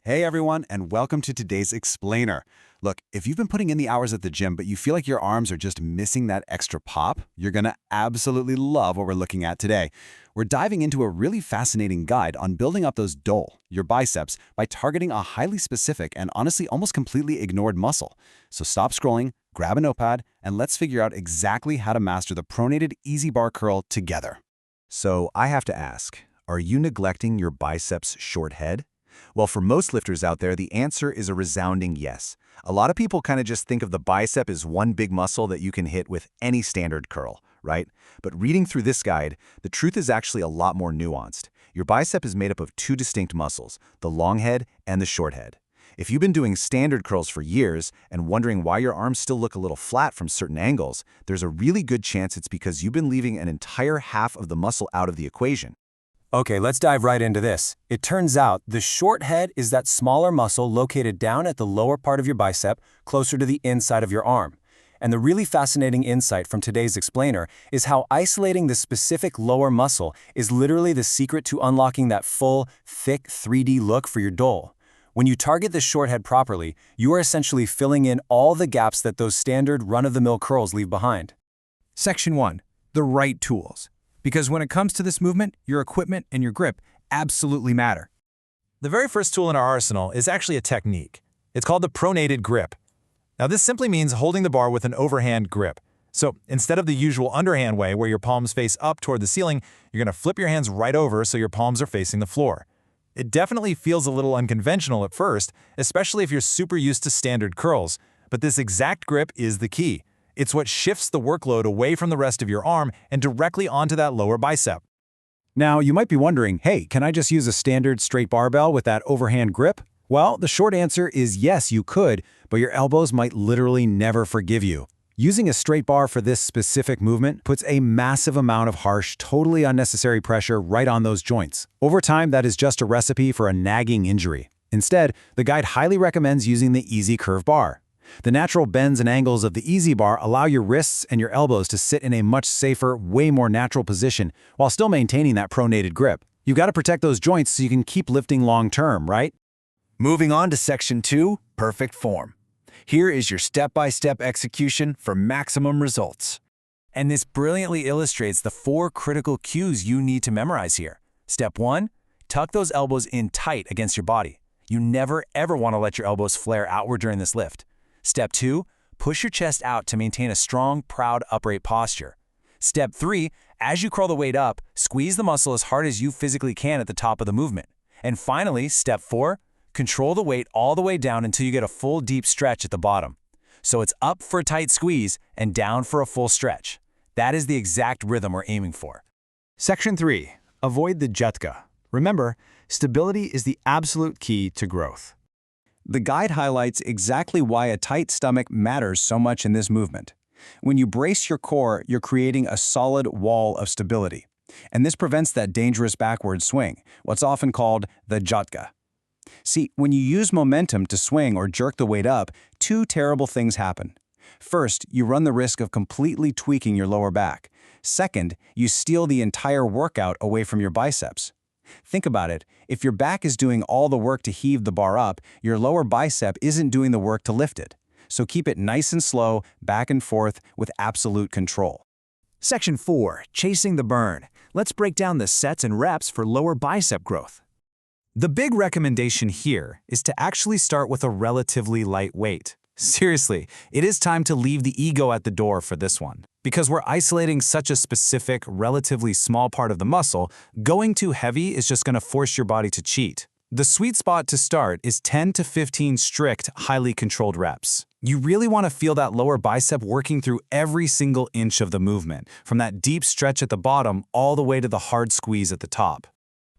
Hey everyone, and welcome to today's explainer. Look, if you've been putting in the hours at the gym, but you feel like your arms are just missing that extra pop, you're gonna absolutely love what we're looking at today. We're diving into a really fascinating guide on building up those dole, your biceps, by targeting a highly specific and honestly almost completely ignored muscle. So stop scrolling, grab a notepad, and let's figure out exactly how to master the pronated EZ-Bar Curl together. So I have to ask, are you neglecting your biceps short head? Well, for most lifters out there, the answer is a resounding yes. A lot of people kind of just think of the bicep as one big muscle that you can hit with any standard curl, right? But reading through this guide, the truth is actually a lot more nuanced. Your bicep is made up of two distinct muscles, the long head and the short head. If you've been doing standard curls for years and wondering why your arms still look a little flat from certain angles, there's a really good chance it's because you've been leaving an entire half of the muscle out of the equation. Okay, let's dive right into this. It turns out the short head is that smaller muscle located down at the lower part of your bicep, closer to the inside of your arm. And the really fascinating insight from today's explainer is how isolating this specific lower muscle is literally the secret to unlocking that full, thick 3D look for your dole. When you target the short head properly, you are essentially filling in all the gaps that those standard run-of-the-mill curls leave behind. Section 1. The right tools. Because when it comes to this movement, your equipment and your grip absolutely matter. The very first tool in our arsenal is actually a technique. It's called the pronated grip. Now this simply means holding the bar with an overhand grip. So instead of the usual underhand way where your palms face up toward the ceiling, you're going to flip your hands right over so your palms are facing the floor. It definitely feels a little unconventional at first, especially if you're super used to standard curls, but this exact grip is the key. It's what shifts the workload away from the rest of your arm and directly onto that lower bicep. Now, you might be wondering, hey, can I just use a standard straight barbell with that overhand grip? Well, the short answer is yes, you could, but your elbows might literally never forgive you. Using a straight bar for this specific movement puts a massive amount of harsh, totally unnecessary pressure right on those joints. Over time, that is just a recipe for a nagging injury. Instead, the guide highly recommends using the EZ Curve bar. The natural bends and angles of the EZ-Bar allow your wrists and your elbows to sit in a much safer, way more natural position while still maintaining that pronated grip. You've got to protect those joints so you can keep lifting long-term, right? Moving on to Section 2, Perfect Form. Here is your step-by-step execution for maximum results. And this brilliantly illustrates the 4 critical cues you need to memorize here. Step 1, tuck those elbows in tight against your body. You never ever want to let your elbows flare outward during this lift. Step 2, push your chest out to maintain a strong, proud, upright posture. Step 3, as you curl the weight up, squeeze the muscle as hard as you physically can at the top of the movement. And finally, Step 4, control the weight all the way down until you get a full deep stretch at the bottom. So it's up for a tight squeeze and down for a full stretch. That is the exact rhythm we're aiming for. Section 3. Avoid the jhatka. Remember, stability is the absolute key to growth. The guide highlights exactly why a tight stomach matters so much in this movement. When you brace your core, you're creating a solid wall of stability. And this prevents that dangerous backward swing, what's often called the jhatka. See, when you use momentum to swing or jerk the weight up, 2 terrible things happen. First, you run the risk of completely tweaking your lower back. Second, you steal the entire workout away from your biceps. Think about it. If your back is doing all the work to heave the bar up, your lower bicep isn't doing the work to lift it. So keep it nice and slow, back and forth, with absolute control. Section 4. Chasing the burn. Let's break down the sets and reps for lower bicep growth. The big recommendation here is to actually start with a relatively light weight. Seriously, it is time to leave the ego at the door for this one. Because we're isolating such a specific, relatively small part of the muscle, going too heavy is just going to force your body to cheat. The sweet spot to start is 10 to 15 strict, highly controlled reps. You really want to feel that lower bicep working through every single inch of the movement, from that deep stretch at the bottom all the way to the hard squeeze at the top.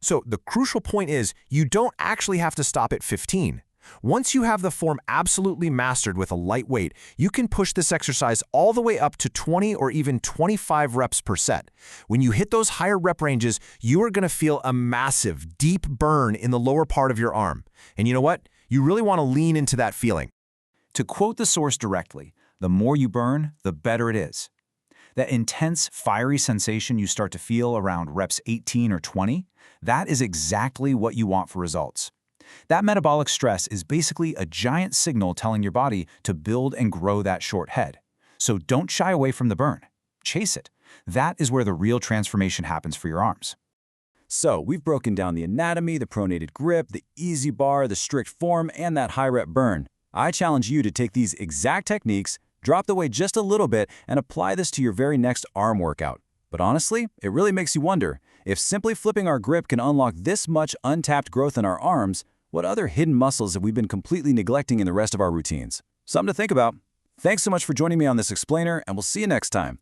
So the crucial point is you don't actually have to stop at 15. Once you have the form absolutely mastered with a light weight, you can push this exercise all the way up to 20 or even 25 reps per set. When you hit those higher rep ranges, you are going to feel a massive, deep burn in the lower part of your arm. And you know what? You really want to lean into that feeling. To quote the source directly, the more you burn, the better it is. That intense, fiery sensation you start to feel around reps 18 or 20, that is exactly what you want for results. That metabolic stress is basically a giant signal telling your body to build and grow that short head. So don't shy away from the burn. Chase it. That is where the real transformation happens for your arms. So we've broken down the anatomy, the pronated grip, the EZ-Bar, the strict form, and that high-rep burn. I challenge you to take these exact techniques, drop the weight just a little bit, and apply this to your very next arm workout. But honestly, it really makes you wonder, if simply flipping our grip can unlock this much untapped growth in our arms, what other hidden muscles have we been completely neglecting in the rest of our routines? Something to think about. Thanks so much for joining me on this explainer, and we'll see you next time.